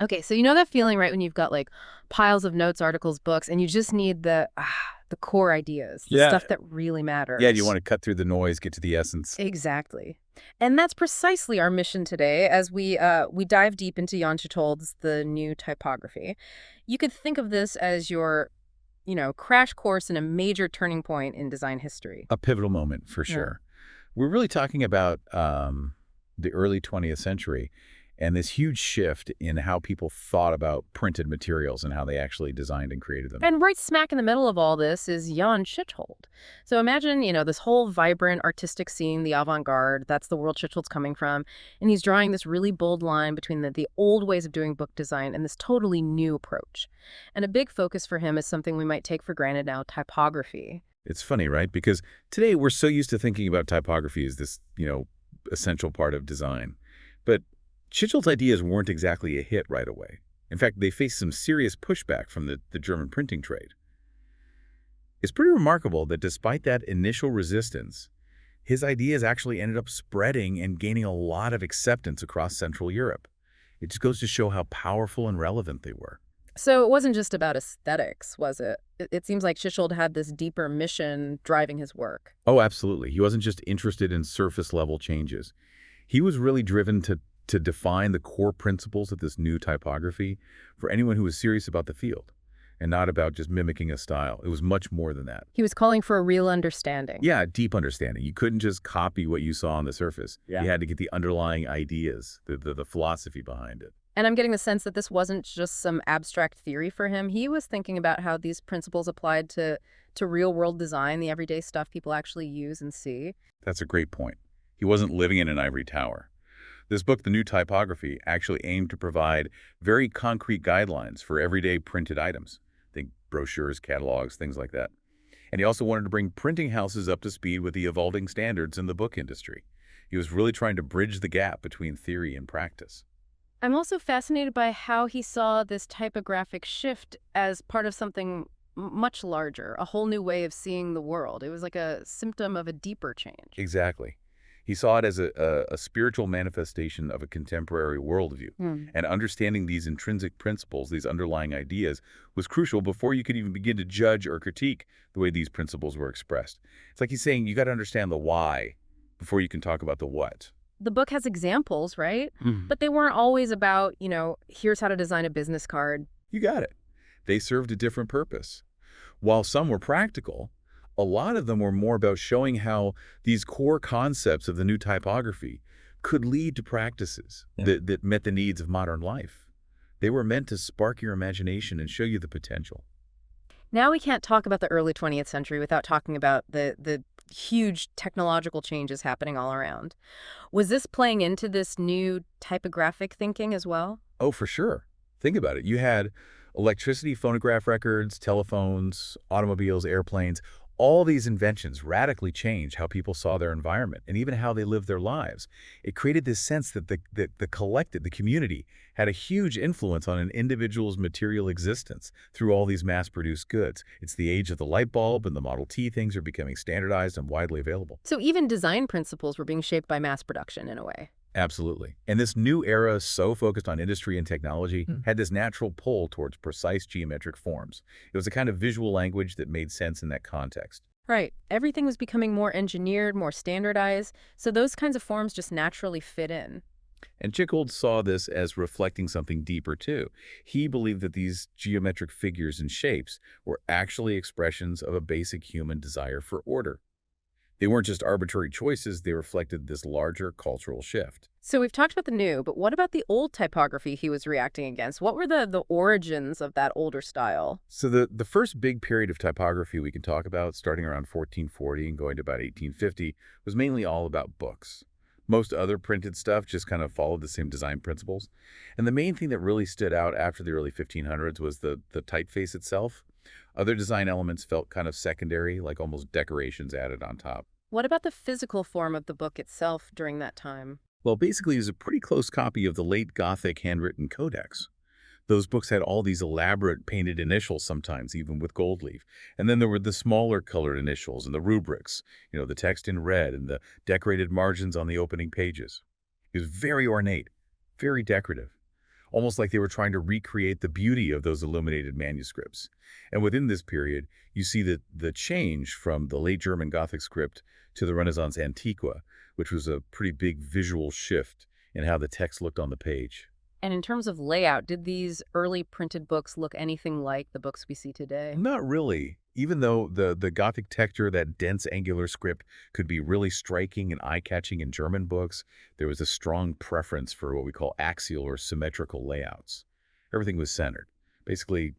Okay, so you know that feeling, right, when you've got like piles of notes, articles, books, and you just need the core ideas, the Yeah. stuff that really Yeah, you matters. want to cut through the noise, get to the essence. Exactly. And that's precisely our mission today as we dive deep into Jan Tschichold's The New Typography. You could think of this as your, crash course in a major turning point in design history. A pivotal moment, for Yeah. sure. We're really talking about the early 20th century and this huge shift in how people thought about printed materials and how they actually designed and created them. And right smack in the middle of all this is Jan Tschichold. So imagine, this whole vibrant artistic scene, the avant-garde, that's the world Tschichold's coming from. And he's drawing this really bold line between the old ways of doing book design and this totally new approach. And a big focus for him is something we might take for granted now, typography. It's funny, right? Because today we're so used to thinking about typography as this, essential part of design. But Tschichol's ideas weren't exactly a hit right away. In fact, they faced some serious pushback from the German printing trade. It's pretty remarkable that despite that initial resistance, his ideas actually ended up spreading and gaining a lot of acceptance across Central Europe. It just goes to show how powerful and relevant they were. So it wasn't just about aesthetics, was it? It seems like Tschichold had this deeper mission driving his work. Oh, absolutely. He wasn't just interested in surface-level changes. He was really driven to define the core principles of this new typography for anyone who was serious about the field and not about just mimicking a style. It was much more than that. He was calling for a real understanding. Yeah, deep understanding. You couldn't just copy what you saw on the surface. Yeah. You had to get the underlying ideas, the philosophy behind it. And I'm getting the sense that this wasn't just some abstract theory for him. He was thinking about how these principles applied to real-world design, the everyday stuff people actually use and see. That's a great point. He wasn't living in an ivory tower. This book, The New Typography, actually aimed to provide very concrete guidelines for everyday printed items. Think brochures, catalogs, things like that. And he also wanted to bring printing houses up to speed with the evolving standards in the book industry. He was really trying to bridge the gap between theory and practice. I'm also fascinated by how he saw this typographic shift as part of something much larger, a whole new way of seeing the world. It was like a symptom of a deeper change. Exactly. He saw it as a spiritual manifestation of a contemporary worldview. And understanding these intrinsic principles, these underlying ideas, was crucial before you could even begin to judge or critique the way these principles were expressed. It's like he's saying you got to understand the why before you can talk about the what. The book has examples, right? But they weren't always about, here's how to design a business card. You got it. They served a different purpose. While some were practical, a lot of them were more about showing how these core concepts of the new typography could lead to practices that met the needs of modern life. They were meant to spark your imagination and show you the potential. Now we can't talk about the early 20th century without talking about the huge technological changes happening all around. Was this playing into this new typographic thinking as well? Oh, for sure. Think about it. You had electricity, phonograph records, telephones, automobiles, airplanes. All these inventions radically changed how people saw their environment and even how they lived their lives. It created this sense that the collective, the community, had a huge influence on an individual's material existence through all these mass-produced goods. It's the age of the light bulb, and the Model T things are becoming standardized and widely available. So even design principles were being shaped by mass production in a way. Absolutely. And this new era, so focused on industry and technology, had this natural pull towards precise geometric forms. It was a kind of visual language that made sense in that context. Right. Everything was becoming more engineered, more standardized, so those kinds of forms just naturally fit in. And Tschichold saw this as reflecting something deeper, too. He believed that these geometric figures and shapes were actually expressions of a basic human desire for order. They weren't just arbitrary choices, they reflected this larger cultural shift. So we've talked about the new, but what about the old typography he was reacting against? What were the origins of that older style? So the first big period of typography we can talk about, starting around 1440 and going to about 1850, was mainly all about books. Most other printed stuff just kind of followed the same design principles. And the main thing that really stood out after the early 1500s was the typeface itself. Other design elements felt kind of secondary, like almost decorations added on top. What about the physical form of the book itself during that time? Well, basically, it was a pretty close copy of the late Gothic handwritten codex. Those books had all these elaborate painted initials sometimes, even with gold leaf. And then there were the smaller colored initials and the rubrics, the text in red and the decorated margins on the opening pages. It was very ornate, very decorative. almost like they were trying to recreate the beauty of those illuminated manuscripts. And within this period, you see the change from the late German Gothic script to the Renaissance Antiqua, which was a pretty big visual shift in how the text looked on the page. And in terms of layout, did these early printed books look anything like the books we see today? Not really. Even though the Gothic texture, that dense angular script, could be really striking and eye-catching in German books, there was a strong preference for what we call axial or symmetrical layouts. Everything was centered. Basically,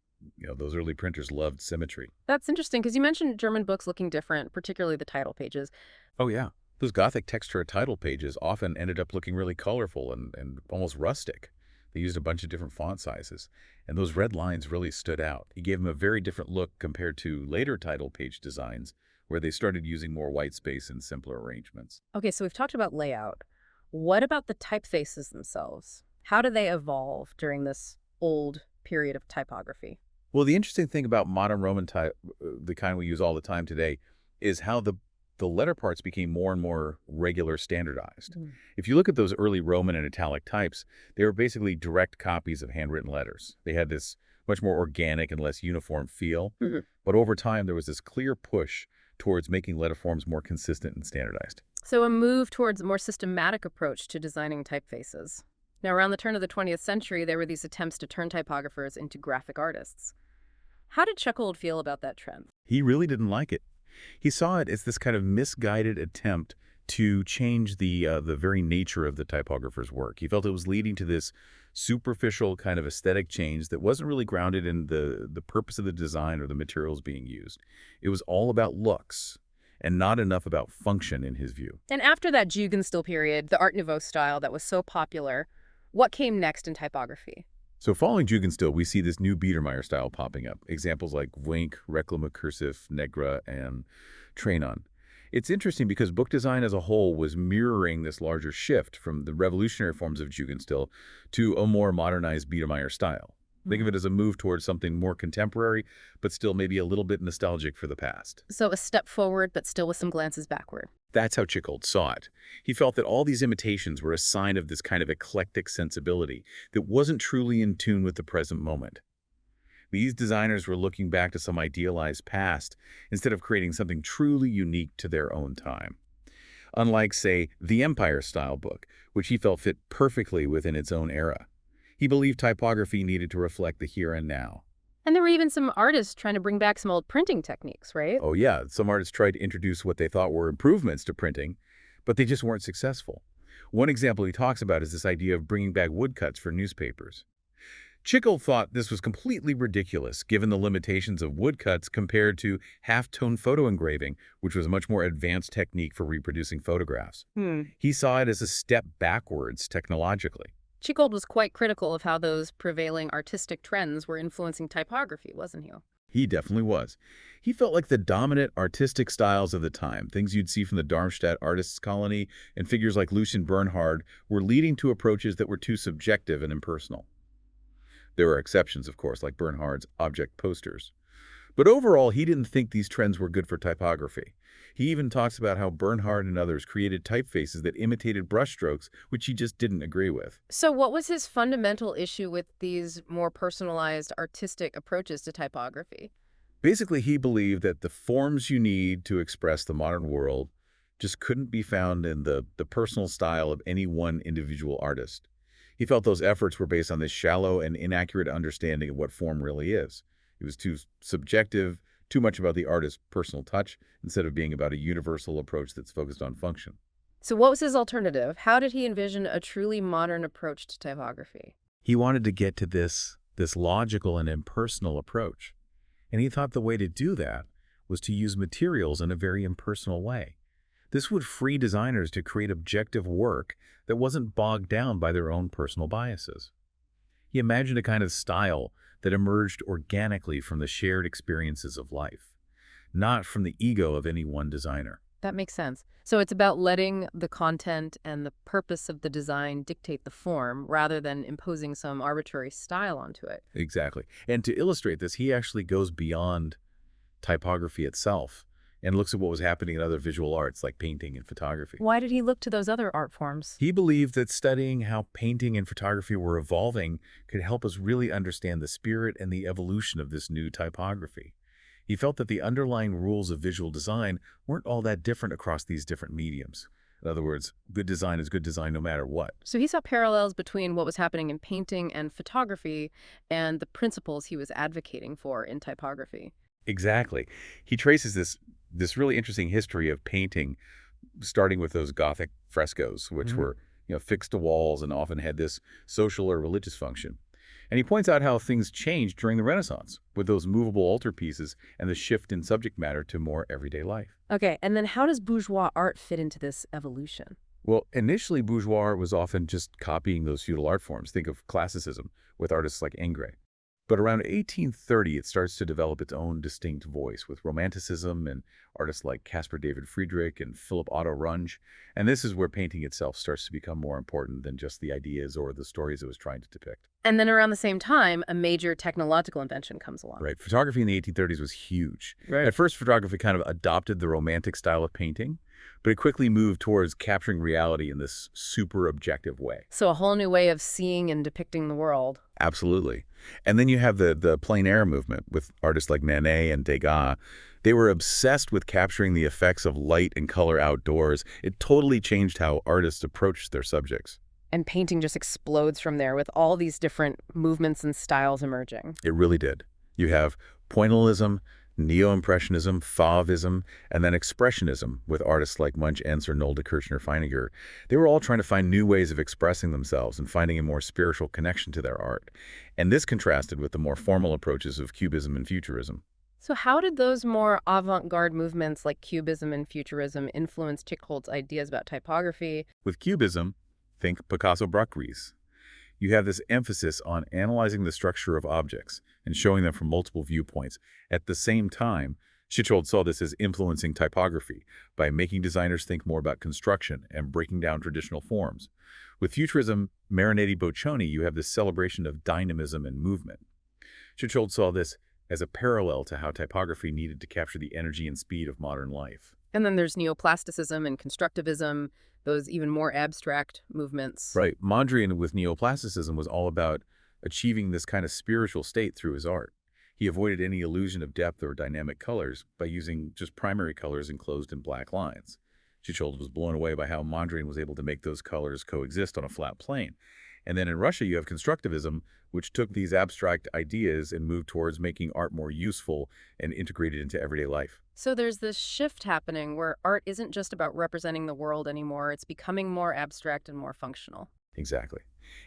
those early printers loved symmetry. That's interesting because you mentioned German books looking different, particularly the title pages. Oh, yeah. Those Gothic texture title pages often ended up looking really colorful and almost rustic. They used a bunch of different font sizes, and those red lines really stood out. It gave them a very different look compared to later title page designs, where they started using more white space and simpler arrangements. Okay, so we've talked about layout. What about the typefaces themselves? How do they evolve during this old period of typography? Well, the interesting thing about modern Roman type, the kind we use all the time today, is how the letter parts became more and more regular standardized. Mm. If you look at those early Roman and italic types, they were basically direct copies of handwritten letters. They had this much more organic and less uniform feel. Mhm. But over time, there was this clear push towards making letter forms more consistent and standardized. So a move towards a more systematic approach to designing typefaces. Now, around the turn of the 20th century, there were these attempts to turn typographers into graphic artists. How did Tschichold feel about that trend? He really didn't like it. He saw it as this kind of misguided attempt to change the very nature of the typographer's work. He felt it was leading to this superficial kind of aesthetic change that wasn't really grounded in the purpose of the design or the materials being used. It was all about looks and not enough about function in his view. And after that Jugendstil period, the Art Nouveau style that was so popular, what came next in typography? So following Jugendstil, we see this new Biedermeier style popping up. Examples like Wink, Reclame Cursive, Negra, and Tranon. It's interesting because book design as a whole was mirroring this larger shift from the revolutionary forms of Jugendstil to a more modernized Biedermeier style. Think of it as a move towards something more contemporary, but still maybe a little bit nostalgic for the past. So a step forward, but still with some glances backward. That's how Tschichold saw it. He felt that all these imitations were a sign of this kind of eclectic sensibility that wasn't truly in tune with the present moment. These designers were looking back to some idealized past instead of creating something truly unique to their own time. Unlike, say, the Empire-style book, which he felt fit perfectly within its own era. He believed typography needed to reflect the here and now. And there were even some artists trying to bring back some old printing techniques, right? Oh yeah, some artists tried to introduce what they thought were improvements to printing, but they just weren't successful. One example he talks about is this idea of bringing back woodcuts for newspapers. Tschichold thought this was completely ridiculous given the limitations of woodcuts compared to half-tone photo engraving, which was a much more advanced technique for reproducing photographs. He saw it as a step backwards technologically. Tschichold was quite critical of how those prevailing artistic trends were influencing typography, wasn't he? He definitely was. He felt like the dominant artistic styles of the time, things you'd see from the Darmstadt artists' colony, and figures like Lucien Bernhard, were leading to approaches that were too subjective and impersonal. There were exceptions, of course, like Bernhard's object posters. But overall, he didn't think these trends were good for typography. He even talks about how Bernhard and others created typefaces that imitated brushstrokes, which he just didn't agree with. So what was his fundamental issue with these more personalized artistic approaches to typography? Basically, he believed that the forms you need to express the modern world just couldn't be found in the personal style of any one individual artist. He felt those efforts were based on this shallow and inaccurate understanding of what form really is. It was too subjective, too much about the artist's personal touch, instead of being about a universal approach that's focused on function. So what was his alternative? How did he envision a truly modern approach to typography? He wanted to get to this logical and impersonal approach. And he thought the way to do that was to use materials in a very impersonal way. This would free designers to create objective work that wasn't bogged down by their own personal biases. He imagined a kind of style that emerged organically from the shared experiences of life, not from the ego of any one designer. That makes sense. So it's about letting the content and the purpose of the design dictate the form rather than imposing some arbitrary style onto it. Exactly. And to illustrate this, he actually goes beyond typography itself and looks at what was happening in other visual arts like painting and photography. Why did he look to those other art forms? He believed that studying how painting and photography were evolving could help us really understand the spirit and the evolution of this new typography. He felt that the underlying rules of visual design weren't all that different across these different mediums. In other words, good design is good design no matter what. So he saw parallels between what was happening in painting and photography and the principles he was advocating for in typography. Exactly. He traces this really interesting history of painting, starting with those Gothic frescoes, which were fixed to walls and often had this social or religious function. And he points out how things changed during the Renaissance with those movable altarpieces and the shift in subject matter to more everyday life. Okay, and then how does bourgeois art fit into this evolution? Well, initially, bourgeois art was often just copying those feudal art forms. Think of classicism with artists like Ingres. But around 1830, it starts to develop its own distinct voice with Romanticism and artists like Caspar David Friedrich and Philip Otto Runge. And this is where painting itself starts to become more important than just the ideas or the stories it was trying to depict. And then around the same time, a major technological invention comes along. Right. Photography in the 1830s was huge. Right. At first, photography kind of adopted the romantic style of painting, but it quickly moved towards capturing reality in this super objective way. So a whole new way of seeing and depicting the world. Absolutely. And then you have the plein air movement with artists like Manet and Degas. They were obsessed with capturing the effects of light and color outdoors. It totally changed how artists approached their subjects. And painting just explodes from there with all these different movements and styles emerging. It really did. You have pointillism, neo-impressionism, fauvism, and then expressionism with artists like Munch, Ernst, or Nolde Kirchner-Feininger. They were all trying to find new ways of expressing themselves and finding a more spiritual connection to their art. And this contrasted with the more formal approaches of Cubism and Futurism. So how did those more avant-garde movements like Cubism and Futurism influence Tschichold's ideas about typography? With Cubism, think Picasso-Bruckgries. You have this emphasis on analyzing the structure of objects and showing them from multiple viewpoints. At the same time, Tschichold saw this as influencing typography by making designers think more about construction and breaking down traditional forms. With Futurism, Marinetti-Boccioni, you have this celebration of dynamism and movement. Tschichold saw this as a parallel to how typography needed to capture the energy and speed of modern life. And then there's neoplasticism and constructivism, those even more abstract movements. Right. Mondrian with neoplasticism was all about achieving this kind of spiritual state through his art. He avoided any illusion of depth or dynamic colors by using just primary colors enclosed in black lines. Tschichold was blown away by how Mondrian was able to make those colors coexist on a flat plane. And then in Russia, you have constructivism, which took these abstract ideas and moved towards making art more useful and integrated into everyday life. So there's this shift happening where art isn't just about representing the world anymore. It's becoming more abstract and more functional. Exactly.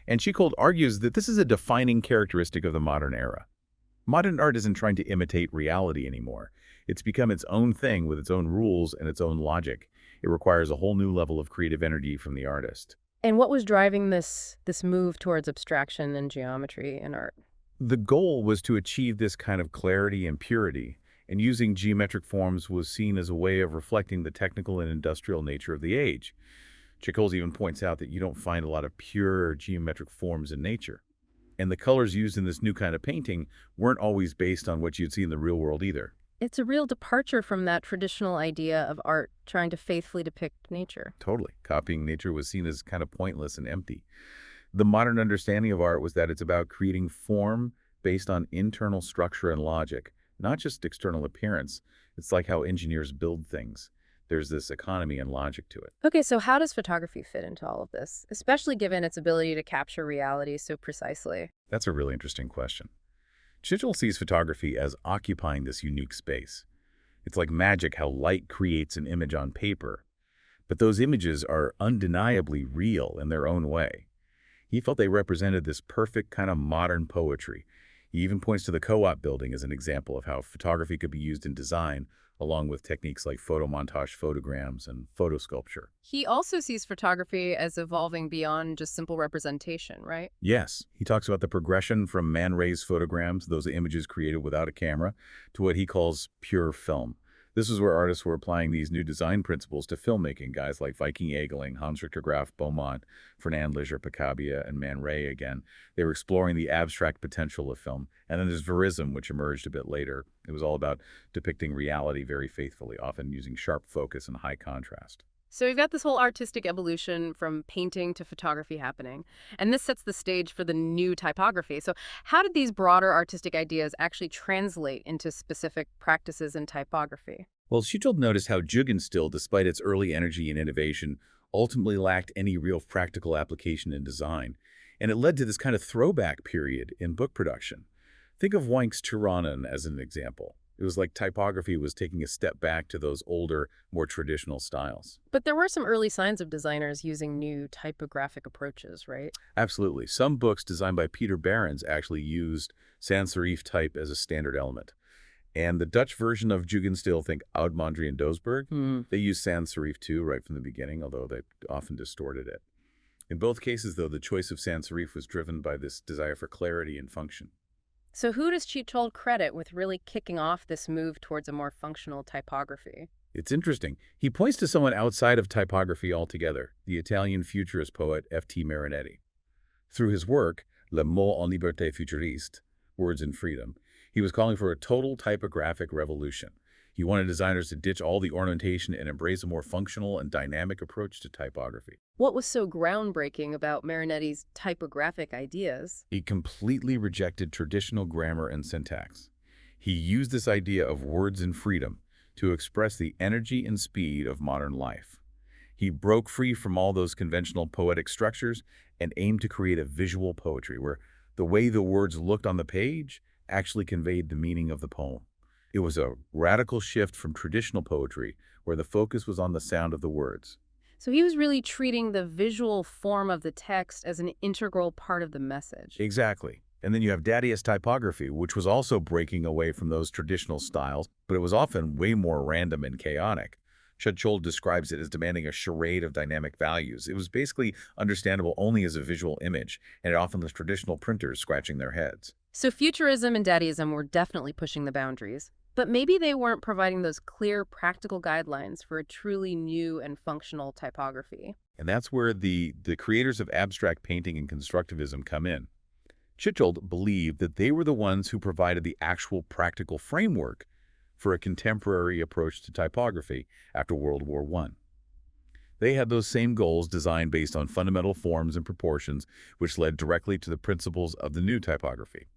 And Tschichold argues that this is a defining characteristic of the modern era. Modern art isn't trying to imitate reality anymore. It's become its own thing with its own rules and its own logic. It requires a whole new level of creative energy from the artist. And what was driving this move towards abstraction and geometry in art? The goal was to achieve this kind of clarity and purity, and using geometric forms was seen as a way of reflecting the technical and industrial nature of the age. Tschichold even points out that you don't find a lot of pure geometric forms in nature. And the colors used in this new kind of painting weren't always based on what you'd see in the real world either. It's a real departure from that traditional idea of art trying to faithfully depict nature. Totally. Copying nature was seen as kind of pointless and empty. The modern understanding of art was that it's about creating form based on internal structure and logic, not just external appearance. It's like how engineers build things. There's this economy and logic to it. Okay, so how does photography fit into all of this, especially given its ability to capture reality so precisely? That's a really interesting question. Tschichold sees photography as occupying this unique space. It's like magic how light creates an image on paper, but those images are undeniably real in their own way. He felt they represented this perfect kind of modern poetry. He even points to the Co-op building as an example of how photography could be used in design, along with techniques like photomontage photograms and photo sculpture. He also sees photography as evolving beyond just simple representation, right? Yes, he talks about the progression from man-raised photograms, those images created without a camera, to what he calls pure film. This is where artists were applying these new design principles to filmmaking. Guys like Viking Egeling, Hans Richter Graf, Beaumont, Fernand Léger-Picabia, and Man Ray again. They were exploring the abstract potential of film. And then there's Verism, which emerged a bit later. It was all about depicting reality very faithfully, often using sharp focus and high contrast. So we've got this whole artistic evolution from painting to photography happening, and this sets the stage for the new typography. So how did these broader artistic ideas actually translate into specific practices in typography? Well, Tschichold noticed how Jugendstil, despite its early energy and innovation, ultimately lacked any real practical application in design, and it led to this kind of throwback period in book production. Think of Weink's Tyrannon as an example. It was like typography was taking a step back to those older, more traditional styles. But there were some early signs of designers using new typographic approaches, right? Absolutely. Some books designed by Peter Behrens actually used sans-serif type as a standard element. And the Dutch version of Jugendstil, think Oud-Mondrian and Doesburg, they used sans-serif too right from the beginning, although they often distorted it. In both cases, though, the choice of sans-serif was driven by this desire for clarity and function. So who does Tschichold credit with really kicking off this move towards a more functional typography? It's interesting. He points to someone outside of typography altogether, the Italian futurist poet F.T. Marinetti. Through his work, Le mot en liberté futuriste, Words in Freedom, he was calling for a total typographic revolution. He wanted designers to ditch all the ornamentation and embrace a more functional and dynamic approach to typography. What was so groundbreaking about Marinetti's typographic ideas? He completely rejected traditional grammar and syntax. He used this idea of words in freedom to express the energy and speed of modern life. He broke free from all those conventional poetic structures and aimed to create a visual poetry where the way the words looked on the page actually conveyed the meaning of the poem. It was a radical shift from traditional poetry where the focus was on the sound of the words. So he was really treating the visual form of the text as an integral part of the message. Exactly. And then you have Dadaist typography, which was also breaking away from those traditional styles, but it was often way more random and chaotic. Tschichold describes it as demanding a charade of dynamic values. It was basically understandable only as a visual image, and it often left traditional printers scratching their heads. So Futurism and Dadaism were definitely pushing the boundaries. But maybe they weren't providing those clear, practical guidelines for a truly new and functional typography. And that's where the creators of abstract painting and constructivism come in. Tschichold believed that they were the ones who provided the actual practical framework for a contemporary approach to typography after World War I. They had those same goals designed based on fundamental forms and proportions, which led directly to the principles of the new typography.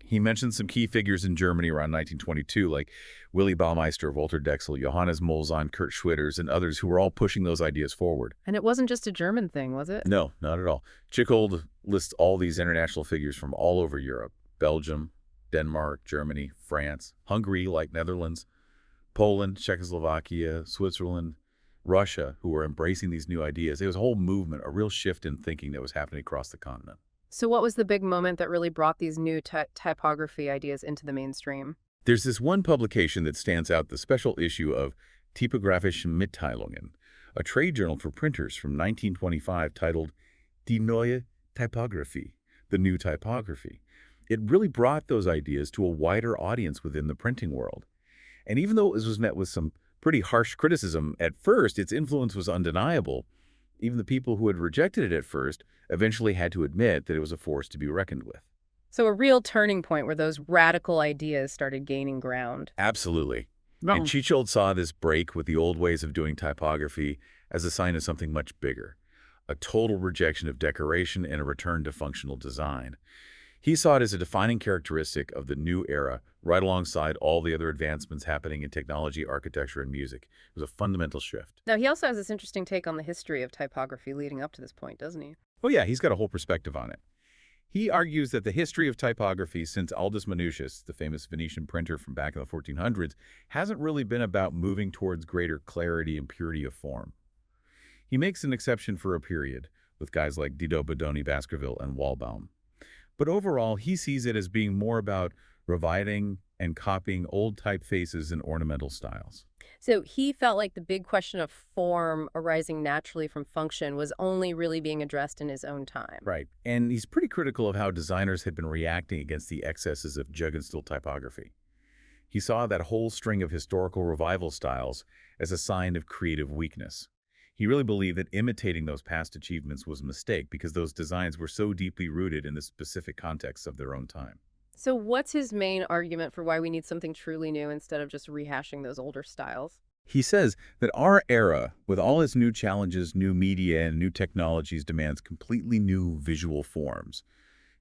He mentioned some key figures in Germany around 1922, like Willy Baumeister, Walter Dexel, Johannes Molzahn, Kurt Schwitters, and others who were all pushing those ideas forward. And it wasn't just a German thing, was it? No, not at all. Tschichold lists all these international figures from all over Europe: Belgium, Denmark, Germany, France, Hungary, like Netherlands, Poland, Czechoslovakia, Switzerland, Russia, who were embracing these new ideas. It was a whole movement, a real shift in thinking that was happening across the continent. So what was the big moment that really brought these new typography ideas into the mainstream? There's this one publication that stands out, the special issue of Typographische-Mitteilungen, a trade journal for printers from 1925 titled Die neue Typografie, the new typography. It really brought those ideas to a wider audience within the printing world. And even though it was met with some pretty harsh criticism at first, its influence was undeniable. Even the people who had rejected it at first eventually had to admit that it was a force to be reckoned with. So a real turning point where those radical ideas started gaining ground. Absolutely. And Tschichold saw this break with the old ways of doing typography as a sign of something much bigger, a total rejection of decoration and a return to functional design. He saw it as a defining characteristic of the new era, right alongside all the other advancements happening in technology, architecture, and music. It was a fundamental shift. Now, he also has this interesting take on the history of typography leading up to this point, doesn't he? Oh yeah, he's got a whole perspective on it. He argues that the history of typography since Aldus Manutius, the famous Venetian printer from back in the 1400s, hasn't really been about moving towards greater clarity and purity of form. He makes an exception for a period, with guys like Didot, Bodoni, Baskerville, and Walbaum. But overall, he sees it as being more about reviving and copying old typefaces and ornamental styles. So he felt like the big question of form arising naturally from function was only really being addressed in his own time. Right. And he's pretty critical of how designers had been reacting against the excesses of Jugendstil typography. He saw that whole string of historical revival styles as a sign of creative weakness. He really believed that imitating those past achievements was a mistake because those designs were so deeply rooted in the specific context of their own time. So what's his main argument for why we need something truly new instead of just rehashing those older styles? He says that our era, with all its new challenges, new media, and new technologies, demands completely new visual forms.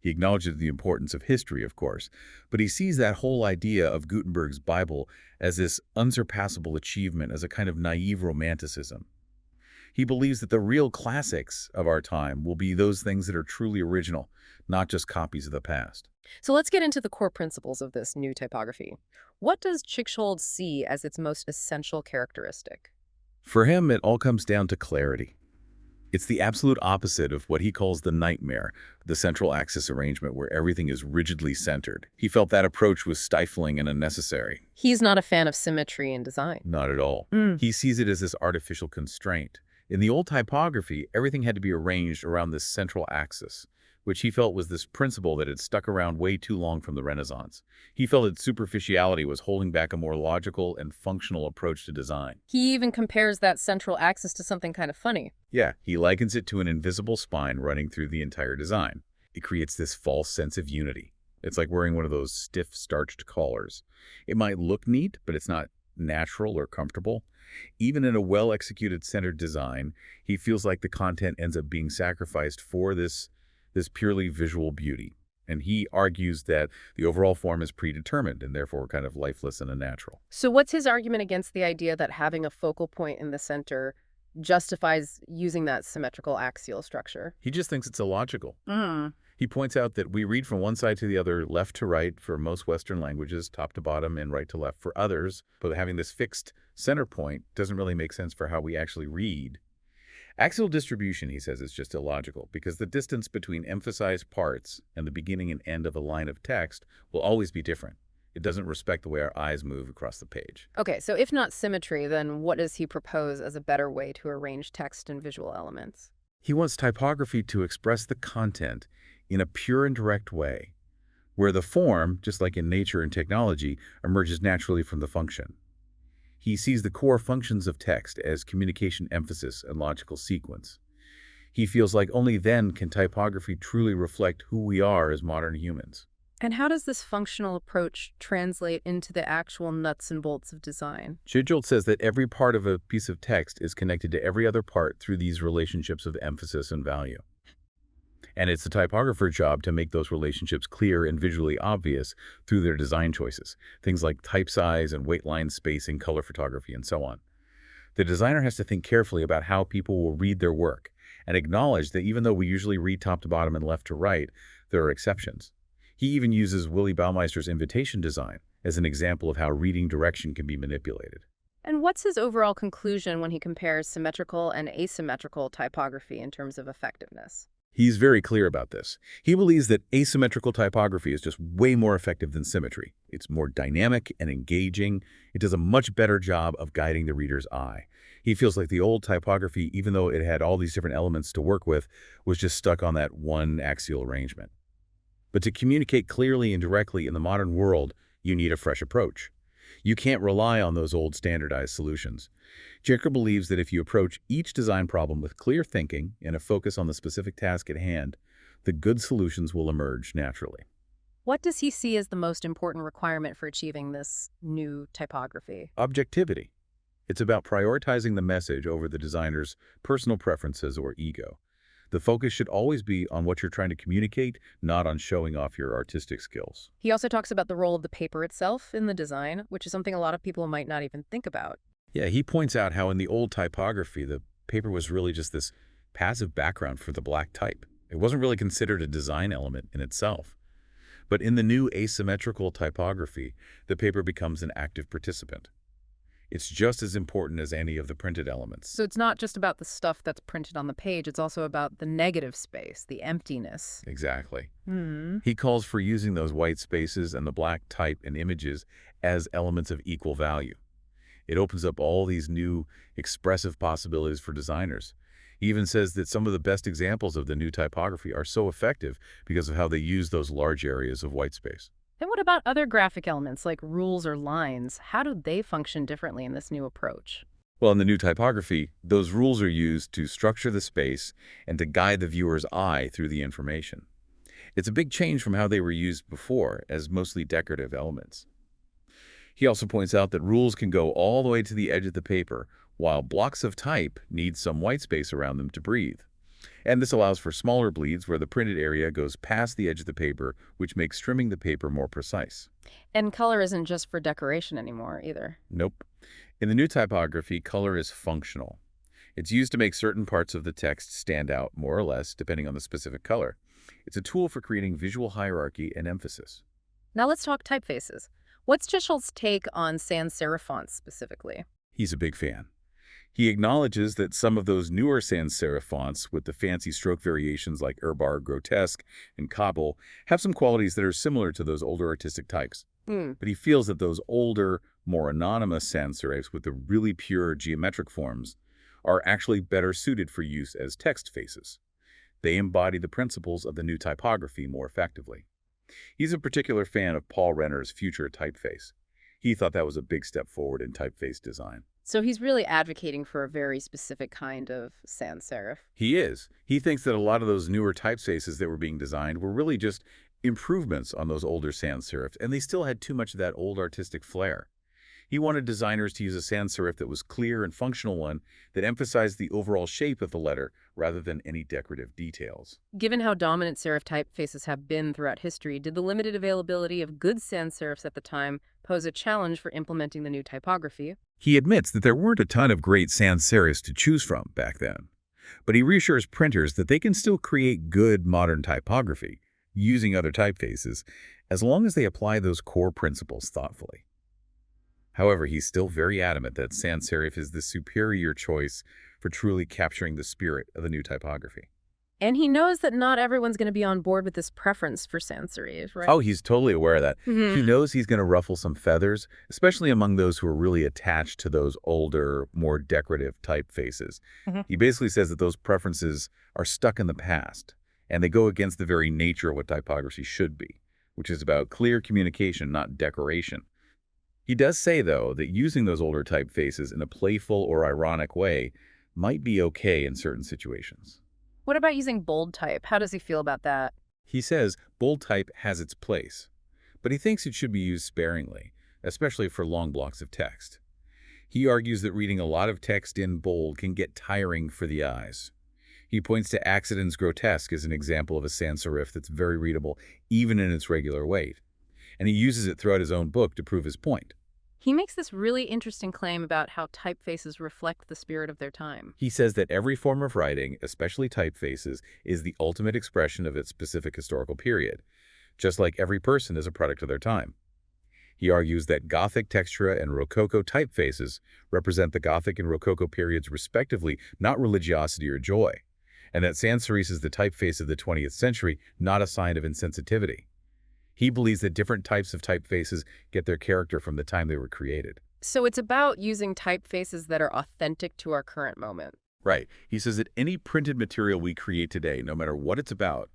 He acknowledges the importance of history, of course, but he sees that whole idea of Gutenberg's Bible as this unsurpassable achievement, as a kind of naive romanticism. He believes that the real classics of our time will be those things that are truly original, not just copies of the past. So let's get into the core principles of this new typography. What does Tschichold see as its most essential characteristic? For him, it all comes down to clarity. It's the absolute opposite of what he calls the nightmare, the central axis arrangement where everything is rigidly centered. He felt that approach was stifling and unnecessary. He's not a fan of symmetry in design. Not at all. Mm. He sees it as this artificial constraint. In the old typography, everything had to be arranged around this central axis, which he felt was this principle that had stuck around way too long from the Renaissance. He felt that superficiality was holding back a more logical and functional approach to design. He even compares that central axis to something kind of funny. Yeah, he likens it to an invisible spine running through the entire design. It creates this false sense of unity. It's like wearing one of those stiff, starched collars. It might look neat, but it's not natural or comfortable. Even in a well-executed centered design, he feels like the content ends up being sacrificed for this purely visual beauty. And he argues that the overall form is predetermined and therefore kind of lifeless and unnatural. So what's his argument against the idea that having a focal point in the center justifies using that symmetrical axial structure? He just thinks it's illogical. Mm. He points out that we read from one side to the other, left to right for most Western languages, top to bottom, and right to left for others. But having this fixed center point doesn't really make sense for how we actually read. Axial distribution, he says, is just illogical because the distance between emphasized parts and the beginning and end of a line of text will always be different. It doesn't respect the way our eyes move across the page. Okay, so if not symmetry, then what does he propose as a better way to arrange text and visual elements? He wants typography to express the content in a pure and direct way, where the form, just like in nature and technology, emerges naturally from the function. He sees the core functions of text as communication emphasis and logical sequence. He feels like only then can typography truly reflect who we are as modern humans. And how does this functional approach translate into the actual nuts and bolts of design? Tschichold says that every part of a piece of text is connected to every other part through these relationships of emphasis and value. And it's the typographer's job to make those relationships clear and visually obvious through their design choices, things like type size and weight line spacing, color photography, and so on. The designer has to think carefully about how people will read their work and acknowledge that even though we usually read top to bottom and left to right, there are exceptions. He even uses Willy Baumeister's invitation design as an example of how reading direction can be manipulated. And what's his overall conclusion when he compares symmetrical and asymmetrical typography in terms of effectiveness? He's very clear about this. He believes that asymmetrical typography is just way more effective than symmetry. It's more dynamic and engaging. It does a much better job of guiding the reader's eye. He feels like the old typography, even though it had all these different elements to work with, was just stuck on that one axial arrangement. But to communicate clearly and directly in the modern world, you need a fresh approach. You can't rely on those old standardized solutions. Tschichold believes that if you approach each design problem with clear thinking and a focus on the specific task at hand, the good solutions will emerge naturally. What does he see as the most important requirement for achieving this new typography? Objectivity. It's about prioritizing the message over the designer's personal preferences or ego. The focus should always be on what you're trying to communicate, not on showing off your artistic skills. He also talks about the role of the paper itself in the design, which is something a lot of people might not even think about. Yeah, he points out how in the old typography, the paper was really just this passive background for the black type. It wasn't really considered a design element in itself. But in the new asymmetrical typography, the paper becomes an active participant. It's just as important as any of the printed elements. So it's not just about the stuff that's printed on the page, it's also about the negative space, the emptiness. Exactly. Hmm. He calls for using those white spaces and the black type and images as elements of equal value. It opens up all these new expressive possibilities for designers. He even says that some of the best examples of the new typography are so effective because of how they use those large areas of white space. And what about other graphic elements like rules or lines? How do they function differently in this new approach? Well, in the new typography, those rules are used to structure the space and to guide the viewer's eye through the information. It's a big change from how they were used before as mostly decorative elements. He also points out that rules can go all the way to the edge of the paper, while blocks of type need some white space around them to breathe. And this allows for smaller bleeds where the printed area goes past the edge of the paper, which makes trimming the paper more precise. And color isn't just for decoration anymore either. Nope. In the new typography, color is functional. It's used to make certain parts of the text stand out more or less depending on the specific color. It's a tool for creating visual hierarchy and emphasis. Now let's talk typefaces. What's Tschichold's take on sans-serif fonts specifically? He's a big fan. He acknowledges that some of those newer sans-serif fonts with the fancy stroke variations like Urbar, Grotesque, and Kabul have some qualities that are similar to those older artistic types. Hmm. But he feels that those older, more anonymous sans-serifs with the really pure geometric forms are actually better suited for use as text faces. They embody the principles of the new typography more effectively. He's a particular fan of Paul Renner's future typeface. He thought that was a big step forward in typeface design. So he's really advocating for a very specific kind of sans-serif. He is. He thinks that a lot of those newer typefaces that were being designed were really just improvements on those older sans-serifs, and they still had too much of that old artistic flair. He wanted designers to use a sans-serif that was clear and functional one that emphasized the overall shape of the letter rather than any decorative details. Given how dominant serif typefaces have been throughout history, did the limited availability of good sans-serifs at the time pose a challenge for implementing the new typography? He admits that there weren't a ton of great sans-serifs to choose from back then, but he reassures printers that they can still create good modern typography using other typefaces as long as they apply those core principles thoughtfully. However, he's still very adamant that sans-serif is the superior choice for truly capturing the spirit of the new typography. And he knows that not everyone's going to be on board with this preference for sans-serif, right? Oh, he's totally aware of that. Mhm. He knows he's going to ruffle some feathers, especially among those who are really attached to those older, more decorative typefaces. Mhm. He basically says that those preferences are stuck in the past, and they go against the very nature of what typography should be, which is about clear communication, not decoration. He does say, though, that using those older typefaces in a playful or ironic way might be okay in certain situations. What about using bold type? How does he feel about that? He says bold type has its place, but he thinks it should be used sparingly, especially for long blocks of text. He argues that reading a lot of text in bold can get tiring for the eyes. He points to Accident's Grotesque as an example of a sans-serif that's very readable, even in its regular weight, and he uses it throughout his own book to prove his point. He makes this really interesting claim about how typefaces reflect the spirit of their time. He says that every form of writing, especially typefaces, is the ultimate expression of its specific historical period, just like every person is a product of their time. He argues that Gothic textura and Rococo typefaces represent the Gothic and Rococo periods respectively, not religiosity or joy, and that sans-serif is the typeface of the 20th century, not a sign of insensitivity. He believes that different types of typefaces get their character from the time they were created. So it's about using typefaces that are authentic to our current moment. Right. He says that any printed material we create today, no matter what it's about,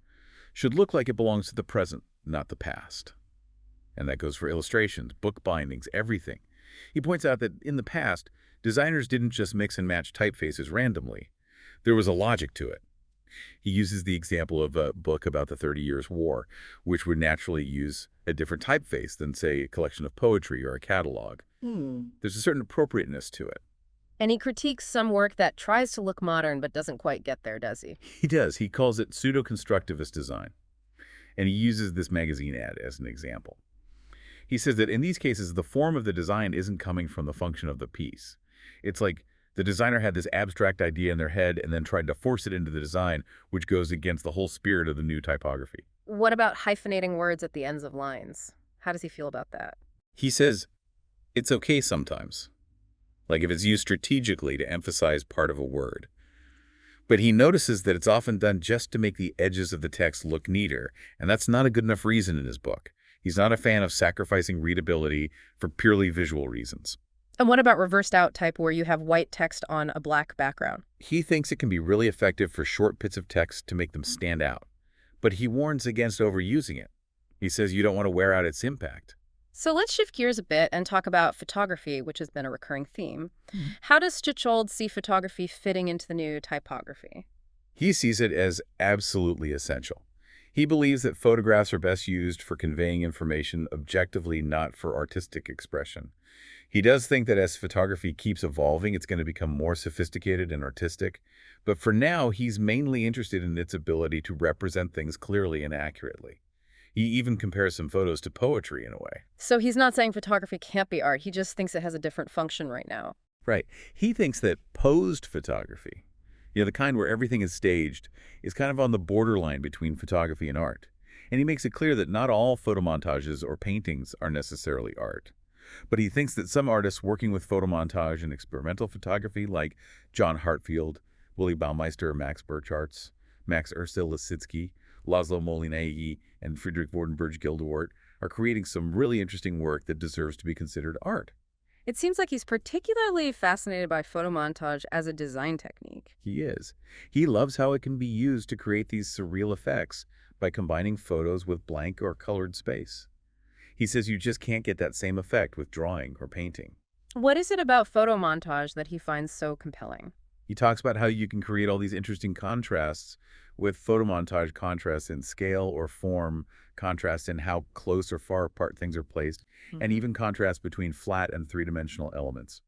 should look like it belongs to the present, not the past. And that goes for illustrations, book bindings, everything. He points out that in the past, designers didn't just mix and match typefaces randomly. There was a logic to it. He uses the example of a book about the 30 Years' War, which would naturally use a different typeface than, say, a collection of poetry or a catalog. There's a certain appropriateness to it. And he critiques some work that tries to look modern but doesn't quite get there, does he? He does. He calls it pseudo-constructivist design. And he uses this magazine ad as an example. He says that in these cases, the form of the design isn't coming from the function of the piece. It's like the designer had this abstract idea in their head and then tried to force it into the design, which goes against the whole spirit of the new typography. What about hyphenating words at the ends of lines? How does he feel about that? He says, it's okay sometimes, like if it's used strategically to emphasize part of a word. But he notices that it's often done just to make the edges of the text look neater, and that's not a good enough reason in his book. He's not a fan of sacrificing readability for purely visual reasons. And what about reversed out type where you have white text on a black background? He thinks it can be really effective for short bits of text to make them stand out, but he warns against overusing it. He says you don't want to wear out its impact. So let's shift gears a bit and talk about photography, which has been a recurring theme. Mhm. How does Tschichold see photography fitting into the new typography? He sees it as absolutely essential. He believes that photographs are best used for conveying information objectively, not for artistic expression. He does think that as photography keeps evolving, it's going to become more sophisticated and artistic. But for now, he's mainly interested in its ability to represent things clearly and accurately. He even compares some photos to poetry in a way. So he's not saying photography can't be art, he just thinks it has a different function right now. Right. He thinks that posed photography, the kind where everything is staged, is kind of on the borderline between photography and art. And he makes it clear that not all photomontages or paintings are necessarily art. But he thinks that some artists working with photomontage and experimental photography, like John Hartfield, Willy Baumeister, Max Burchardt, Max Ursel Lasitsky, Laszlo Molinei, and Friedrich Vordenberg Gildewart, are creating some really interesting work that deserves to be considered art. It seems like he's particularly fascinated by photomontage as a design technique. He is. He loves how it can be used to create these surreal effects by combining photos with blank or colored space. He says you just can't get that same effect with drawing or painting. What is it about photomontage that he finds so compelling? He talks about how you can create all these interesting contrasts with photomontage contrasts in scale or form, contrast in how close or far apart things are placed, and Mhm. even contrast between flat and three-dimensional elements.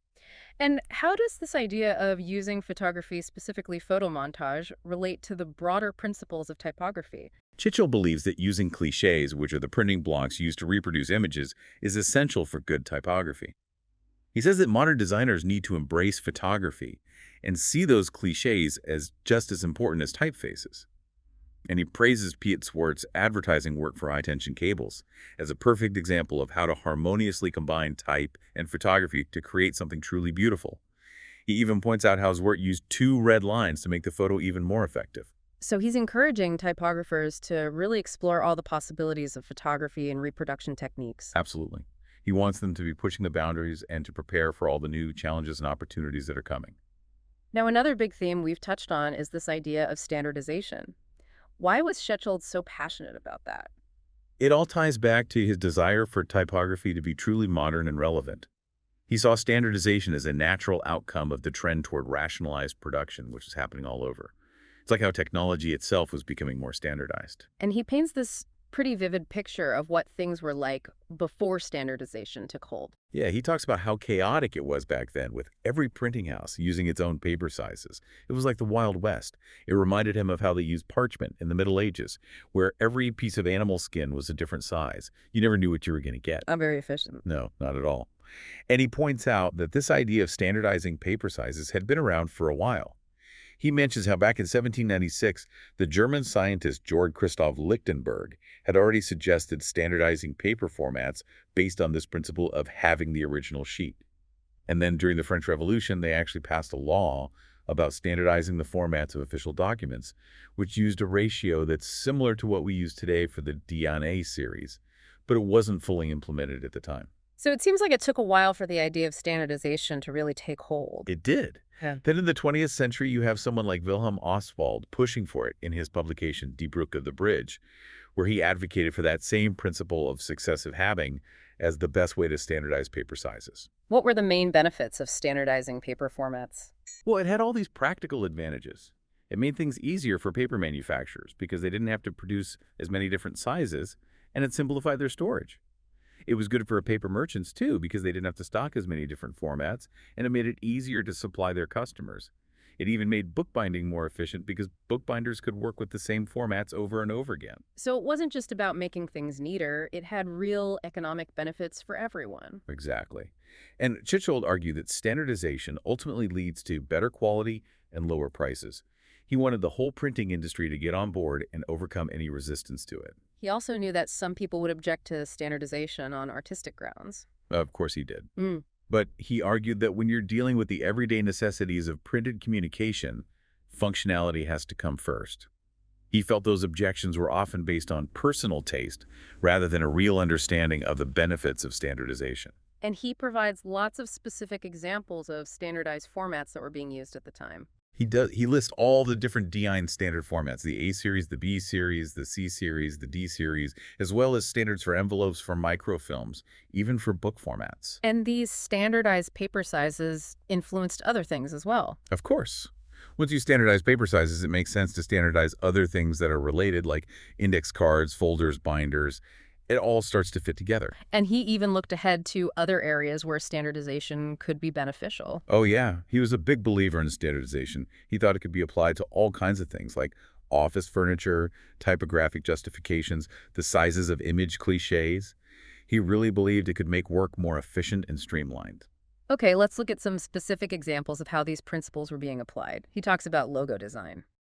And how does this idea of using photography, specifically photomontage, relate to the broader principles of typography? Tschichold believes that using cliches, which are the printing blocks used to reproduce images, is essential for good typography. He says that modern designers need to embrace photography and see those cliches as just as important as typefaces. And he praises Piet Swart's advertising work for high-tension cables as a perfect example of how to harmoniously combine type and photography to create something truly beautiful. He even points out how his work used two red lines to make the photo even more effective. So he's encouraging typographers to really explore all the possibilities of photography and reproduction techniques. Absolutely. He wants them to be pushing the boundaries and to prepare for all the new challenges and opportunities that are coming. Now, another big theme we've touched on is this idea of standardization. Why was Schechold so passionate about that? It all ties back to his desire for typography to be truly modern and relevant. He saw standardization as a natural outcome of the trend toward rationalized production, which is happening all over. It's like how technology itself was becoming more standardized. And he paints this pretty vivid picture of what things were like before standardization took hold. Yeah, he talks about how chaotic it was back then, with every printing house using its own paper sizes. It was like the Wild West. It reminded him of how they used parchment in the Middle Ages, where every piece of animal skin was a different size. You never knew what you were going to get. I'm very efficient. No, not at all. And he points out that this idea of standardizing paper sizes had been around for a while. He mentions how back in 1796, the German scientist Georg Christoph Lichtenberg had already suggested standardizing paper formats based on this principle of having the original sheet. And then during the French Revolution, they actually passed a law about standardizing the formats of official documents, which used a ratio that's similar to what we use today for the DNA series, but it wasn't fully implemented at the time. So it seems like it took a while for the idea of standardization to really take hold. It did. Yeah. Then in the 20th century, you have someone like Wilhelm Ostwald pushing for it in his publication, Die Brücke of the Bridge, where he advocated for that same principle of successive having as the best way to standardize paper sizes. What were the main benefits of standardizing paper formats? Well, it had all these practical advantages. It made things easier for paper manufacturers because they didn't have to produce as many different sizes, and it simplified their storage. It was good for paper merchants, too, because they didn't have to stock as many different formats, and it made it easier to supply their customers. It even made bookbinding more efficient because bookbinders could work with the same formats over and over again. So it wasn't just about making things neater, it had real economic benefits for everyone. Exactly. And Tschichold argued that standardization ultimately leads to better quality and lower prices. He wanted the whole printing industry to get on board and overcome any resistance to it. He also knew that some people would object to standardization on artistic grounds. Of course he did. Mm. But he argued that when you're dealing with the everyday necessities of printed communication, functionality has to come first. He felt those objections were often based on personal taste rather than a real understanding of the benefits of standardization. And he provides lots of specific examples of standardized formats that were being used at the time. He lists all the different DIN standard formats, the A series, the B series, the C series, the D series, as well as standards for envelopes for microfilms, even for book formats. And these standardized paper sizes influenced other things as well. Of course. Once you standardize paper sizes, it makes sense to standardize other things that are related, like index cards, folders, binders. It all starts to fit together. And he even looked ahead to other areas where standardization could be beneficial. Oh, yeah. He was a big believer in standardization. He thought it could be applied to all kinds of things like office furniture, typographic justifications, the sizes of image cliches. He really believed it could make work more efficient and streamlined. Okay, let's look at some specific examples of how these principles were being applied. He talks about logo design.